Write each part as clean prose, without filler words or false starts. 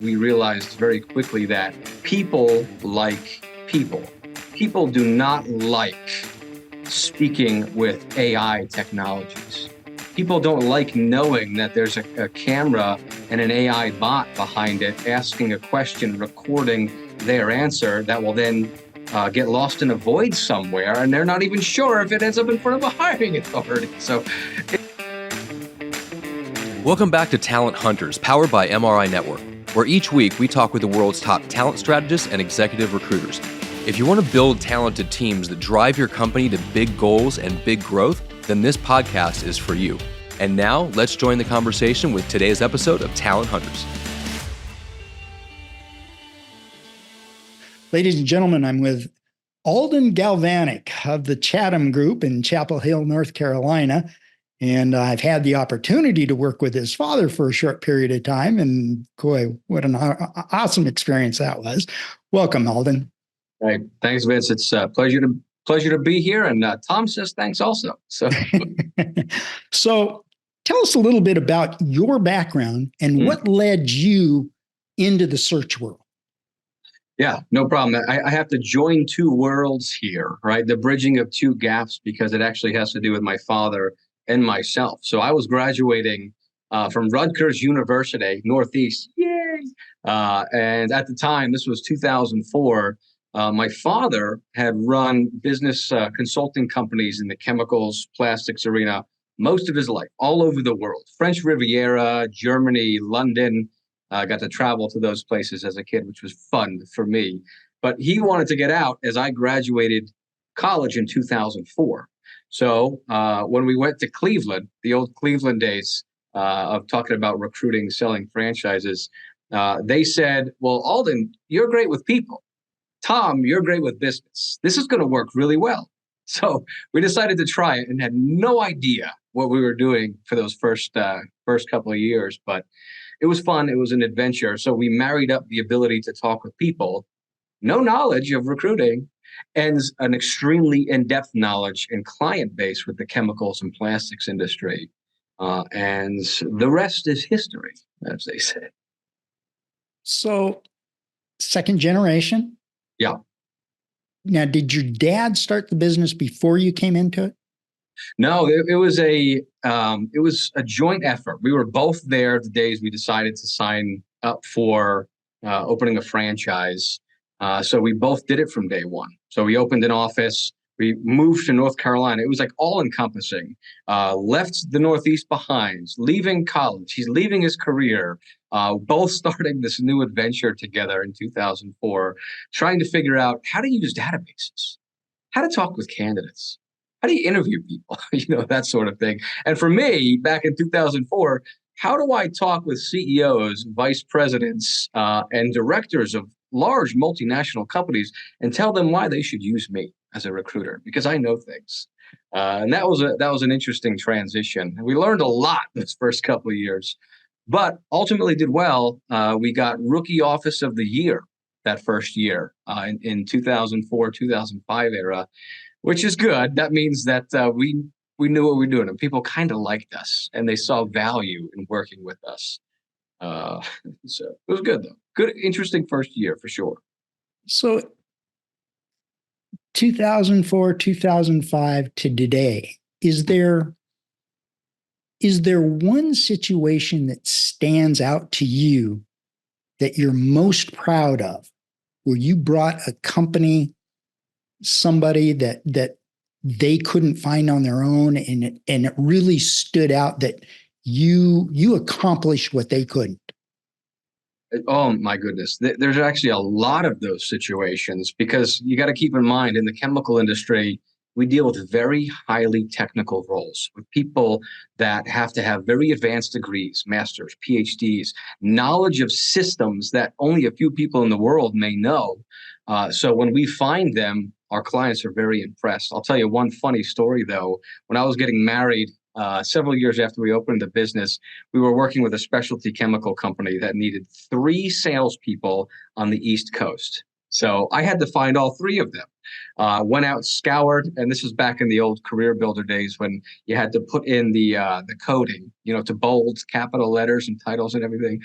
we realized very quickly that people like people. People do not like speaking with AI technologies. People don't like knowing that there's a camera and an AI bot behind it asking a question, recording their answer that will then get lost in a void somewhere, and they're not even sure if it ends up in front of a hiring authority. So, welcome back to Talent Hunters, powered by MRI Network, where each week we talk with the world's top talent strategists and executive recruiters. If you want to build talented teams that drive your company to big goals and big growth, then this podcast is for you. And now, let's join the conversation with today's episode of Talent Hunters. Ladies and gentlemen, I'm with Alden Galvanek of the Chatham Group in Chapel Hill, North Carolina. And I've had the opportunity to work with his father for a short period of time. And boy, what an awesome experience that was. Welcome, Alden. Right. Thanks, Vince. It's a pleasure to be here. And Tom says thanks also. So, so tell us a little bit about your background and what led you into the search world. Yeah, no problem. I have to join two worlds here, right? The bridging of two gaps, because it actually has to do with my father and myself. So I was graduating from Rutgers University, Northeast. Yay! And at the time, this was 2004. My father had run business consulting companies in the chemicals, plastics arena most of his life, all over the world. French Riviera, Germany, London. I got to travel to those places as a kid, which was fun for me. But he wanted to get out as I graduated college in 2004. So when we went to Cleveland, the old Cleveland days of talking about recruiting, selling franchises, they said, well, Alden, you're great with people. Tom, you're great with business. This is going to work really well. So we decided to try it and had no idea what we were doing for those first couple of years. But it was fun. It was an adventure. So we married up the ability to talk with people, no knowledge of recruiting, and an extremely in-depth knowledge and client base with the chemicals and plastics industry. And the rest is history, as they say. So, second generation? Yeah. Now, did your dad start the business before you came into it? No, it was a joint effort. We were both there the days we decided to sign up for opening a franchise. So we both did it from day one. So we opened an office. We moved to North Carolina. It was like all encompassing. Left the Northeast behind, leaving college. He's leaving his career. Both starting this new adventure together in 2004, trying to figure out how to use databases, how to talk with candidates, how do you interview people, that sort of thing. And for me, back in 2004, how do I talk with CEOs, vice presidents, and directors of large multinational companies and tell them why they should use me as a recruiter, because I know things. And that was an interesting transition. We learned a lot those first couple of years, but ultimately did well. We got Rookie Office of the Year that first year in 2004, 2005 era, which is good. That means that we knew what we were doing, and people kind of liked us, and they saw value in working with us. So it was good, though. Good, interesting first year for sure. So 2004, 2005 to today, is there one situation that stands out to you that you're most proud of, where you brought a company, somebody that they couldn't find on their own, and it really stood out that you accomplished what they couldn't? Oh my goodness. There's actually a lot of those situations, because you got to keep in mind, in the chemical industry, we deal with very highly technical roles, with people that have to have very advanced degrees, masters, PhDs, knowledge of systems that only a few people in the world may know. So when we find them, our clients are very impressed. I'll tell you one funny story, though. When I was getting married, several years after we opened the business, we were working with a specialty chemical company that needed 3 salespeople on the East Coast. So I had to find all three of them. Went out, scoured, and this was back in the old career builder days when you had to put in the coding, to bold capital letters and titles and everything.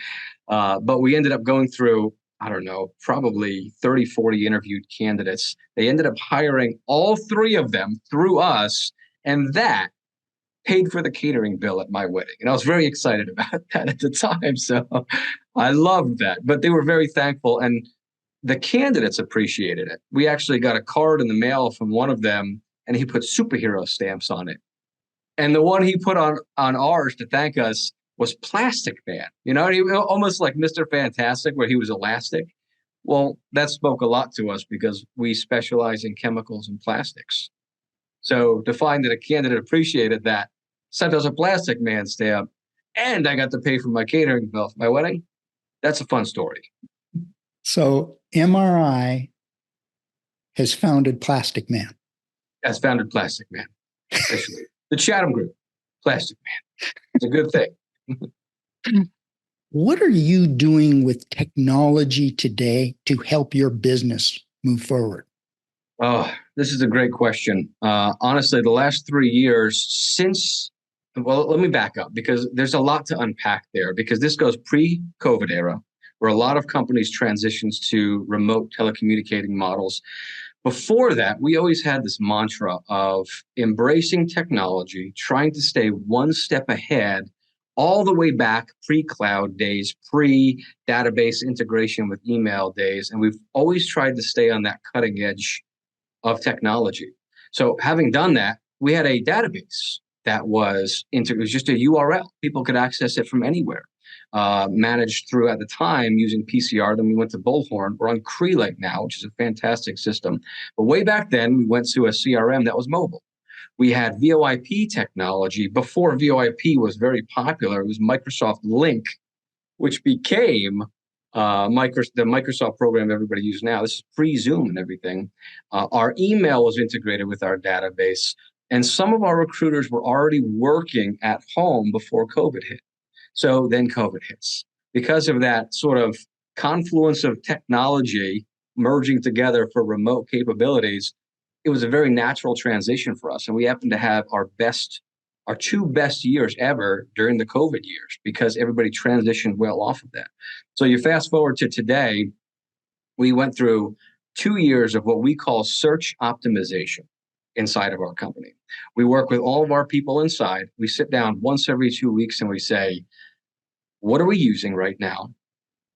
But we ended up going through, I don't know, probably 30, 40 interviewed candidates. They ended up hiring all three of them through us, and that paid for the catering bill at my wedding. And I was very excited about that at the time. So I loved that. But they were very thankful. And the candidates appreciated it. We actually got a card in the mail from one of them, and he put superhero stamps on it. And the one he put on ours to thank us was Plastic Man. Almost like Mr. Fantastic, where he was elastic. Well, that spoke a lot to us because we specialize in chemicals and plastics. So to find that a candidate appreciated that, sent us a Plastic Man stamp, and I got to pay for my catering bill for my wedding, that's a fun story. So MRI has founded Plastic Man. Has founded Plastic Man. Officially. The Chatham Group, Plastic Man. It's a good thing. What are you doing with technology today to help your business move forward? Oh, this is a great question. Honestly, the last 3 years well, let me back up because there's a lot to unpack there because this goes pre-COVID era where a lot of companies transitions to remote telecommunicating models. Before that, we always had this mantra of embracing technology, trying to stay one step ahead all the way back pre-cloud days, pre-database integration with email days. And we've always tried to stay on that cutting edge of technology. So having done that, we had a database that was just a URL. People could access it from anywhere. Managed through at the time using PCR. Then we went to Bullhorn. We're on Crelake now, which is a fantastic system. But way back then, we went to a CRM that was mobile. We had VoIP technology. Before VoIP was very popular, it was Microsoft Link, which became the Microsoft program everybody uses now. This is pre-Zoom and everything. Our email was integrated with our database. And some of our recruiters were already working at home before COVID hit. So then COVID hits. Because of that sort of confluence of technology merging together for remote capabilities, it was a very natural transition for us. And we happened to have our two best years ever during the COVID years because everybody transitioned well off of that. So you fast forward to today, we went through 2 years of what we call search optimization inside of our company. We work with all of our people inside. We sit down once every 2 weeks and we say, what are we using right now?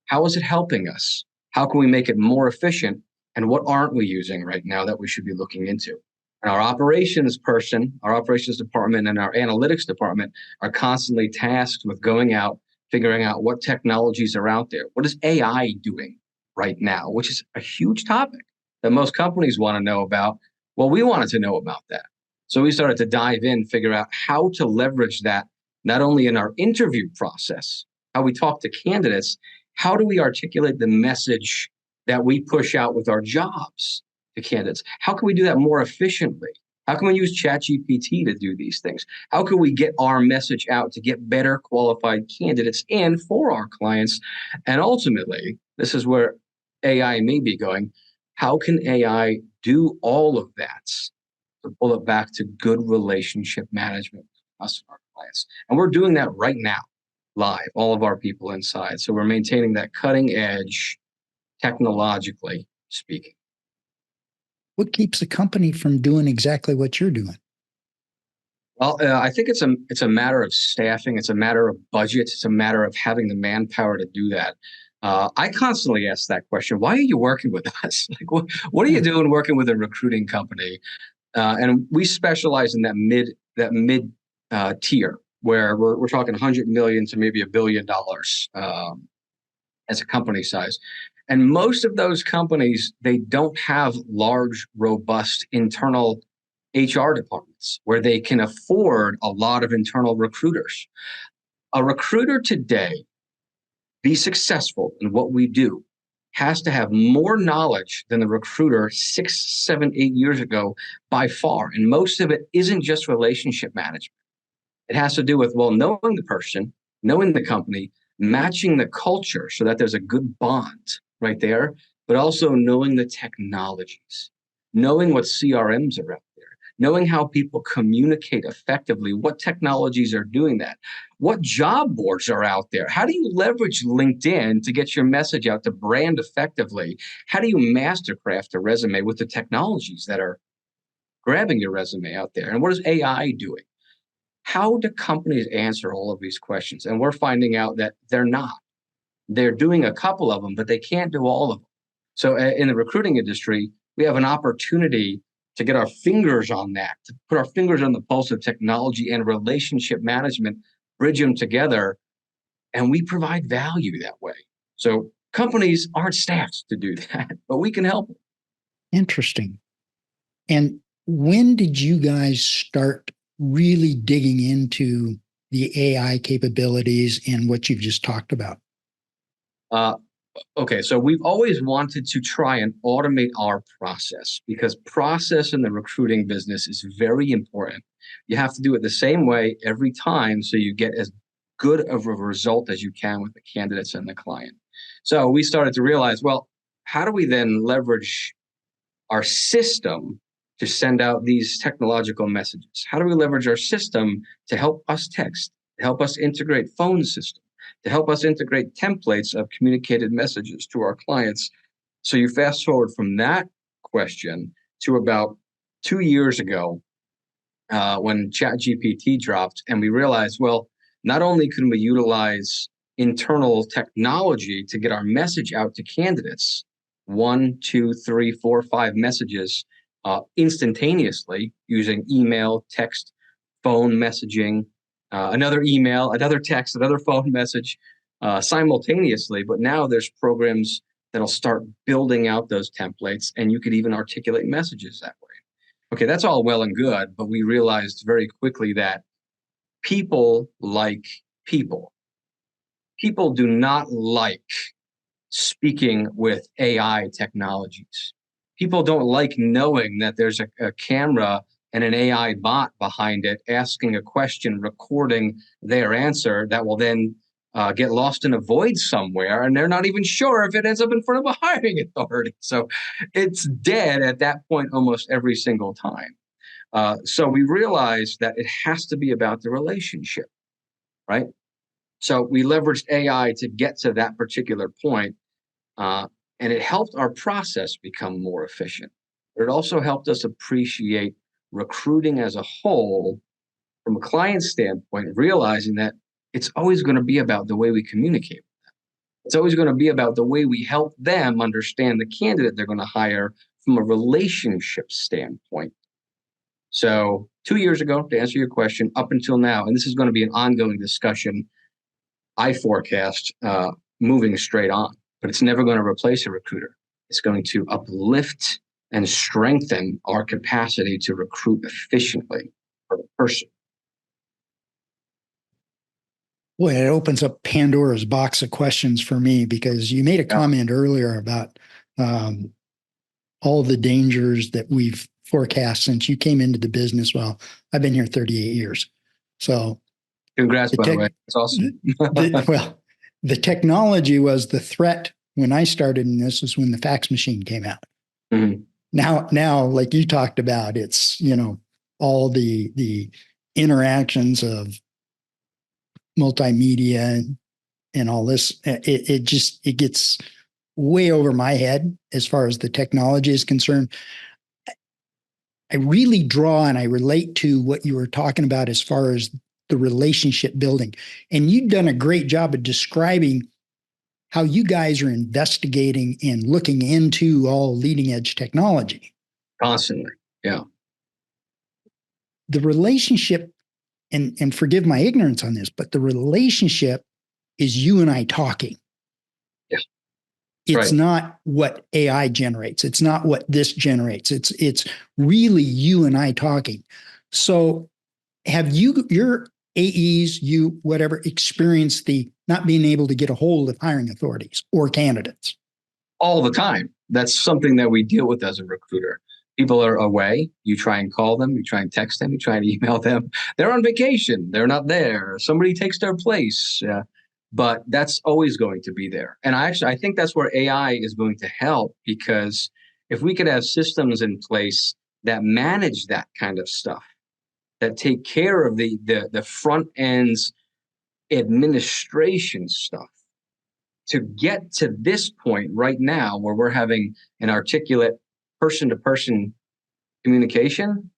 How is it helping us? How can we make it more efficient? And what aren't we using right now that we should be looking into? And our operations department, and our analytics department are constantly tasked with going out, figuring out what technologies are out there. What is AI doing right now, which is a huge topic that most companies want to know about. Well, we wanted to know about that. So we started to dive in, figure out how to leverage that, not only in our interview process, how we talk to candidates, how do we articulate the message that we push out with our jobs to candidates? How can we do that more efficiently? How can we use ChatGPT to do these things? How can we get our message out to get better qualified candidates in for our clients? And ultimately, this is where AI may be going. How can AI do all of that to pull it back to good relationship management with us and our clients? And we're doing that right now, live, all of our people inside. So we're maintaining that cutting edge, technologically speaking. What keeps a company from doing exactly what you're doing? Well, I think it's a matter of staffing. It's a matter of budget. It's a matter of having the manpower to do that. I constantly ask that question. Why are you working with us? Like, what are you doing working with a recruiting company? And we specialize in that mid tier where we're talking 100 million to maybe $1 billion as a company size. And most of those companies, they don't have large, robust internal HR departments where they can afford a lot of internal recruiters. A recruiter today, be successful in what we do, has to have more knowledge than the recruiter 6, 7, 8 years ago by far. And most of it isn't just relationship management. It has to do with, knowing the person, knowing the company, matching the culture so that there's a good bond right there, but also knowing the technologies, knowing what CRMs are out there, knowing how people communicate effectively, what technologies are doing that, what job boards are out there. How do you leverage LinkedIn to get your message out to brand effectively? How do you mastercraft a resume with the technologies that are grabbing your resume out there? And what is AI doing? How do companies answer all of these questions? And we're finding out that they're not. They're doing a couple of them, but they can't do all of them. So in the recruiting industry, we have an opportunity to get our fingers on that, to put our fingers on the pulse of technology and relationship management, bridge them together, and we provide value that way. So companies aren't staffed to do that, but we can help them. Interesting. And when did you guys start really digging into the AI capabilities and what you've just talked about? Okay, so we've always wanted to try and automate our process because process in the recruiting business is very important. You have to do it the same way every time so you get as good of a result as you can with the candidates and the client. So we started to realize, well, how do we then leverage our system to send out these technological messages? How do we leverage our system to help us text, to help us integrate phone systems, to help us integrate templates of communicated messages to our clients? So you fast forward from that question to about 2 years ago when ChatGPT dropped, and we realized, well, not only can we utilize internal technology to get our message out to candidates, 1, 2, 3, 4, 5 messages instantaneously using email, text, phone messaging, another email, another text, another phone message simultaneously. But now there's programs that'll start building out those templates, and you could even articulate messages that way. Okay, that's all well and good, but we realized very quickly that people like people. People do not like speaking with AI technologies. People don't like knowing that there's a camera and an AI bot behind it asking a question, recording their answer that will then get lost in a void somewhere, and they're not even sure if it ends up in front of a hiring authority. So it's dead at that point almost every single time. So we realized that it has to be about the relationship, right? So we leveraged AI to get to that particular point, and it helped our process become more efficient. But it also helped us appreciate recruiting as a whole from a client standpoint, realizing that it's always going to be about the way we communicate with them. It's always going to be about the way we help them understand the candidate they're going to hire from a relationship standpoint. So 2 years ago, to answer your question, up until now, and this is going to be an ongoing discussion, I forecast moving straight on, but it's never going to replace a recruiter. It's going to uplift and strengthen our capacity to recruit efficiently for the person. Boy, it opens up Pandora's box of questions for me, because you made a comment earlier about all the dangers that we've forecast since you came into the business. Well, I've been here 38 years. So congrats, by the way. That's awesome. The technology was the threat when I started in this, was when the fax machine came out. Mm-hmm. Now, like you talked about, it's, all the interactions of multimedia and all this. It gets way over my head as far as the technology is concerned. I really draw and I relate to what you were talking about as far as the relationship building. And you've done a great job of describing how you guys are investigating and looking into all leading edge technology. Constantly. Yeah. The relationship, and forgive my ignorance on this, but the relationship is you and I talking. Yeah. It's not what AI generates. It's not what this generates. It's really you and I talking. So have your AEs, whatever, experienced the not being able to get a hold of hiring authorities or candidates? All the time. That's something that we deal with as a recruiter. People are away. You try and call them. You try and text them. You try and email them. They're on vacation. They're not there. Somebody takes their place. but that's always going to be there. And I think that's where AI is going to help, because if we could have systems in place that manage that kind of stuff, that take care of the front end's administration stuff, to get to this point right now where we're having an articulate person-to-person communication,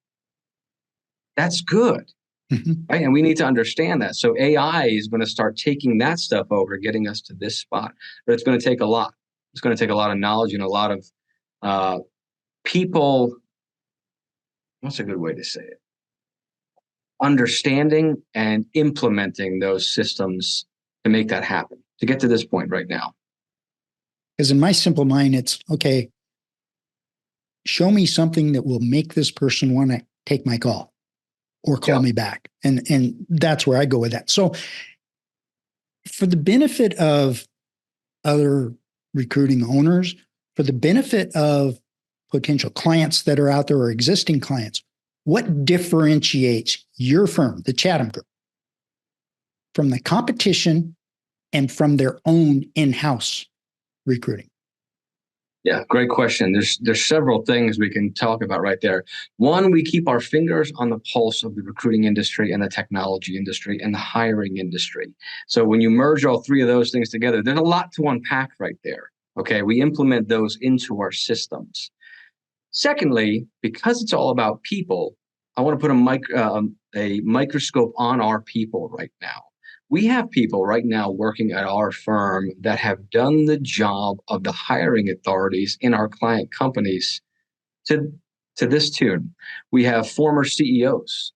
that's good. Right? And we need to understand that. So AI is going to start taking that stuff over, getting us to this spot. But it's going to take a lot. It's going to take a lot of knowledge and a lot of people. What's a good way to say it? Understanding and implementing those systems to make that happen, to get to this point right now. Because in my simple mind, it's okay, show me something that will make this person want to take my call or call me back. And that's where I go with that. So for the benefit of other recruiting owners, for the benefit of potential clients that are out there or existing clients, what differentiates your firm, the Chatham Group, from the competition and from their own in-house recruiting? Yeah, great question. There's several things we can talk about right there. One, we keep our fingers on the pulse of the recruiting industry and the technology industry and the hiring industry. So when you merge all three of those things together, there's a lot to unpack right there. Okay, we implement those into our systems. Secondly, because it's all about people, I want to put a microscope on our people right now. We have people right now working at our firm that have done the job of the hiring authorities in our client companies to this tune. We have former CEOs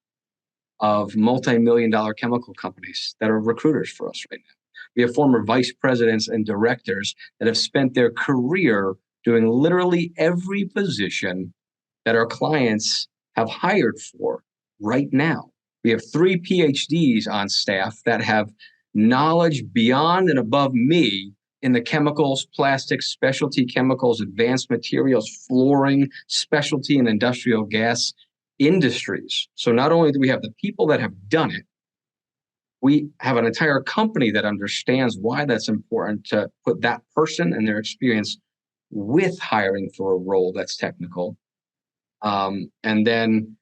of multi-million-dollar chemical companies that are recruiters for us right now. We have former vice presidents and directors that have spent their career doing literally every position that our clients have hired for right now. We have 3 PhDs on staff that have knowledge beyond and above me in the chemicals, plastics, specialty chemicals, advanced materials, flooring, specialty and industrial gas industries. So not only do we have the people that have done it, we have an entire company that understands why that's important to put that person and their experience with hiring for a role that's technical. And then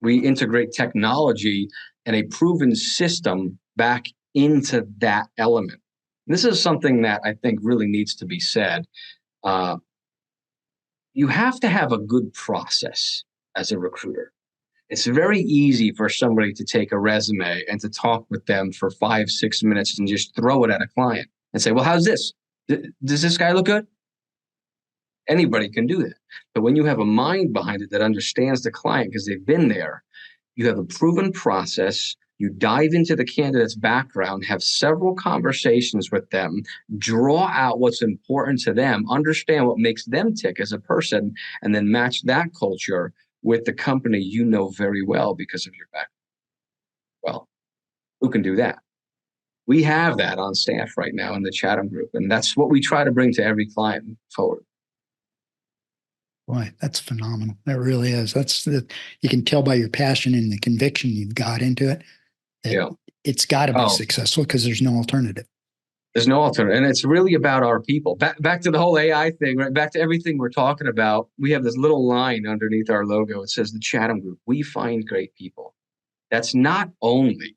we integrate technology and a proven system back into that element. This is something that I think really needs to be said. You have to have a good process as a recruiter. It's very easy for somebody to take a resume and to talk with them for 5-6 minutes and just throw it at a client and say, well, how's this? Does this guy look good? Anybody can do that. But when you have a mind behind it that understands the client because they've been there, you have a proven process, you dive into the candidate's background, have several conversations with them, draw out what's important to them, understand what makes them tick as a person, and then match that culture with the company you know very well because of your background. Well, who can do that? We have that on staff right now in the Chatham Group, and that's what we try to bring to every client forward. Boy, that's phenomenal. That really is. You can tell by your passion and the conviction you've got into it that it's got to be successful because there's no alternative. There's no alternative. And it's really about our people. Back to the whole AI thing, right? Back to everything we're talking about. We have this little line underneath our logo. It says the Chatham Group. We find great people. That's not only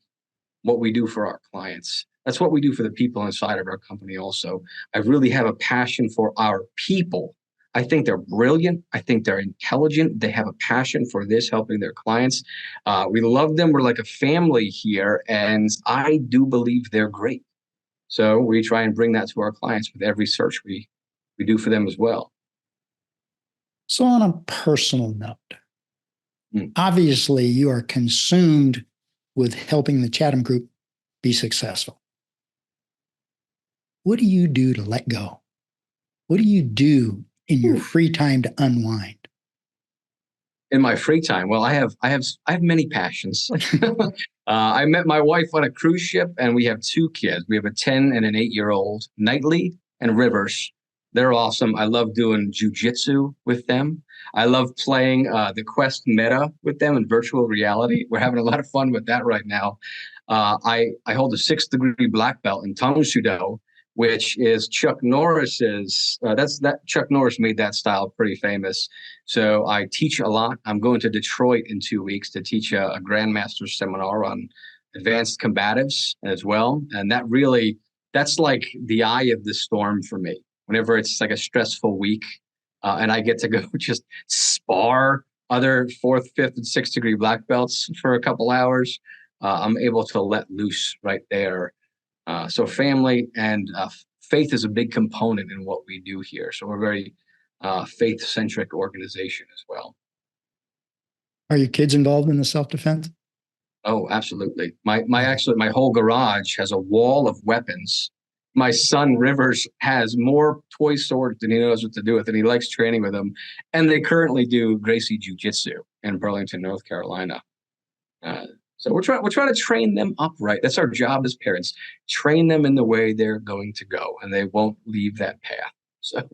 what we do for our clients. That's what we do for the people inside of our company also. I really have a passion for our people. I think they're brilliant. I think they're intelligent. They have a passion for this, helping their clients. We love them. We're like a family here. And I do believe they're great. So we try and bring that to our clients with every search we do for them as well. So on a personal note, obviously you are consumed with helping the Chatham Group be successful. What do you do to let go? What do you do in your free time to unwind? In my free time, well, I have many passions. I met my wife on a cruise ship, and we have 2 kids. We have a 10 and an 8-year-old, Knightley and Rivers. They're awesome. I love doing jujitsu with them. I love playing the Quest Meta with them in virtual reality. We're having a lot of fun with that right now. I hold a 6th-degree black belt in Tang Soo Do, which is Chuck Norris's. Chuck Norris made that style pretty famous. So I teach a lot. I'm going to Detroit in 2 weeks to teach a grandmaster seminar on advanced combatives as well. And that's like the eye of the storm for me. Whenever it's like a stressful week, and I get to go just spar other 4th, 5th, and 6th-degree black belts for a couple hours, I'm able to let loose right there. So family and faith is a big component in what we do here. So we're a very faith-centric organization as well. Are your kids involved in the self-defense? Oh, absolutely. My whole garage has a wall of weapons. My son Rivers has more toy swords than he knows what to do with, and he likes training with them. And they currently do Gracie Jiu-Jitsu in Burlington, North Carolina. So we're trying to train them up right. That's our job as parents. Train them in the way they're going to go, and they won't leave that path. So,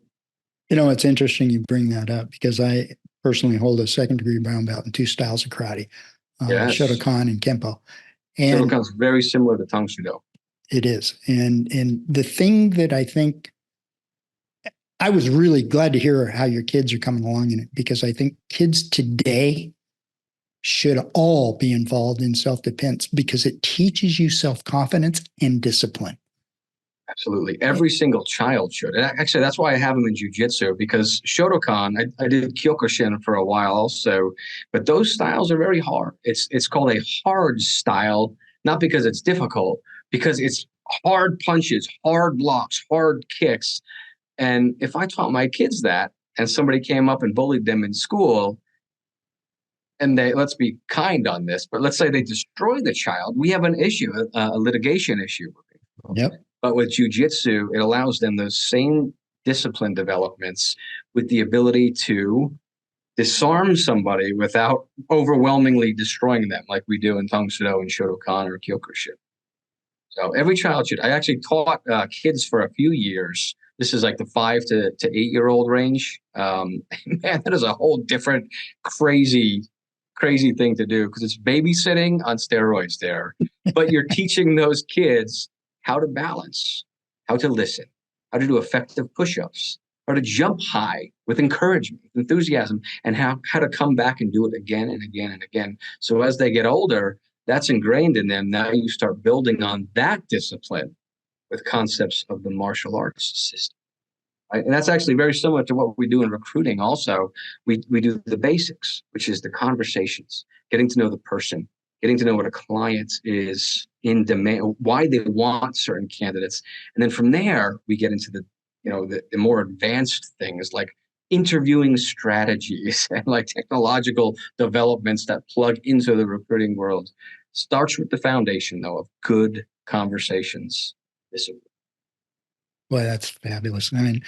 it's interesting you bring that up because I personally hold a 2nd-degree brown belt in 2 styles of karate, yes. Shotokan and Kempo. And Shotokan's very similar to Tang Soo Do. It is. And the thing that I think I was really glad to hear how your kids are coming along in it, because I think kids today should all be involved in self-defense because it teaches you self-confidence and discipline. Absolutely. Every single child should. And actually, that's why I have them in jiu-jitsu, because Shotokan, I did Kyokushin for a while also, but those styles are very hard. It's called a hard style, not because it's difficult, because it's hard punches, hard blocks, hard kicks. And if I taught my kids that and somebody came up and bullied them in school, and let's be kind on this, but let's say they destroy the child, we have an issue, a litigation issue. Yep. But with jiu-jitsu, it allows them those same discipline developments with the ability to disarm somebody without overwhelmingly destroying them like we do in Tang Soo Do and Shotokan or Kyokushin. So every child should. I actually taught kids for a few years. This is like the 5 to 8-year-old range. Man, that is a whole different crazy thing to do because it's babysitting on steroids there. But you're teaching those kids how to balance, how to listen, how to do effective push-ups, how to jump high with encouragement, enthusiasm, and how to come back and do it again and again and again. So as they get older, that's ingrained in them. Now you start building on that discipline with concepts of the martial arts system. Right? And that's actually very similar to what we do in recruiting also. We do the basics, which is the conversations, getting to know the person, getting to know what a client is in demand, why they want certain candidates. And then from there, we get into the more advanced things like interviewing strategies and like technological developments that plug into the recruiting world. Starts with the foundation, though, of good conversations. Boy, that's fabulous. I mean,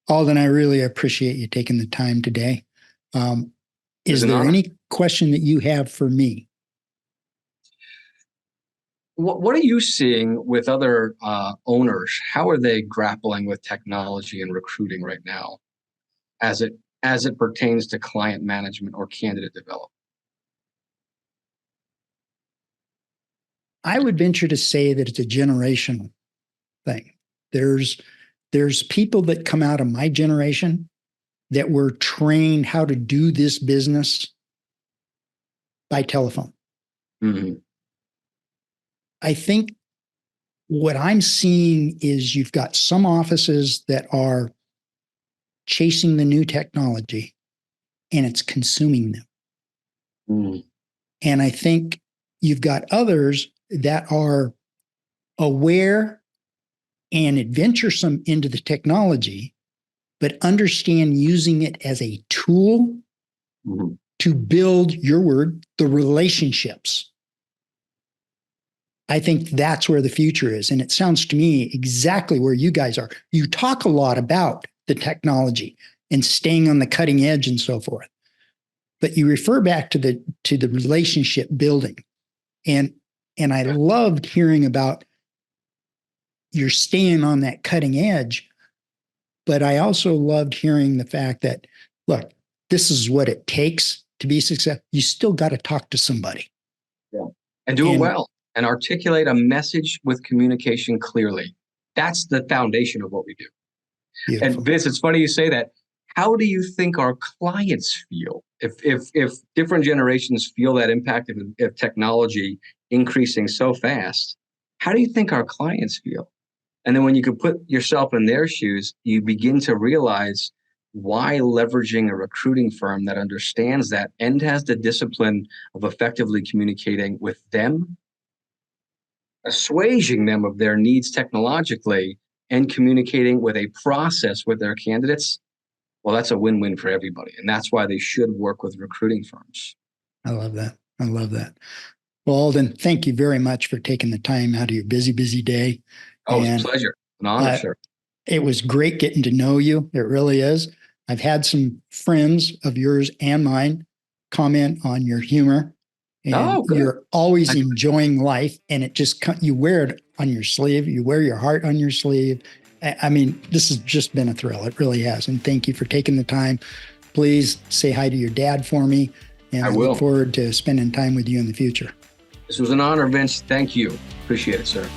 Alden, I really appreciate you taking the time today. Is there any question that you have for me? What are you seeing with other owners? How are they grappling with technology and recruiting right now as it pertains to client management or candidate development? I would venture to say that it's a generational thing. There's people that come out of my generation that were trained how to do this business by telephone. Mm-hmm. I think what I'm seeing is you've got some offices that are chasing the new technology and it's consuming them. Mm. And I think you've got others that are aware and adventuresome into the technology, but understand using it as a tool to build, your word, the relationships. I think that's where the future is. And it sounds to me exactly where you guys are. You talk a lot about the technology and staying on the cutting edge and so forth, but you refer back to the relationship building. And I loved hearing about you're staying on that cutting edge, but I also loved hearing the fact that, look, this is what it takes to be successful. You still got to talk to somebody. Yeah. And do it well. and articulate a message with communication clearly. That's the foundation of what we do. Beautiful. And Vince, it's funny you say that. How do you think our clients feel if different generations feel that impact of technology increasing so fast? How do you think our clients feel? And then when you could put yourself in their shoes, you begin to realize why leveraging a recruiting firm that understands that and has the discipline of effectively communicating with them, assuaging them of their needs technologically, and communicating with a process with their candidates. Well, that's a win-win for everybody. And that's why they should work with recruiting firms. I love that. I love that. Well, Alden, thank you very much for taking the time out of your busy, busy day. Oh, it's a pleasure. An honor, sir. It was great getting to know you. It really is. I've had some friends of yours and mine comment on your humor. And you're always enjoying life. And it just, you wear it on your sleeve. You wear your heart on your sleeve. I mean, this has just been a thrill. It really has. And thank you for taking the time. Please say hi to your dad for me. And I look forward to spending time with you in the future. This was an honor, Vince. Thank you. Appreciate it, sir.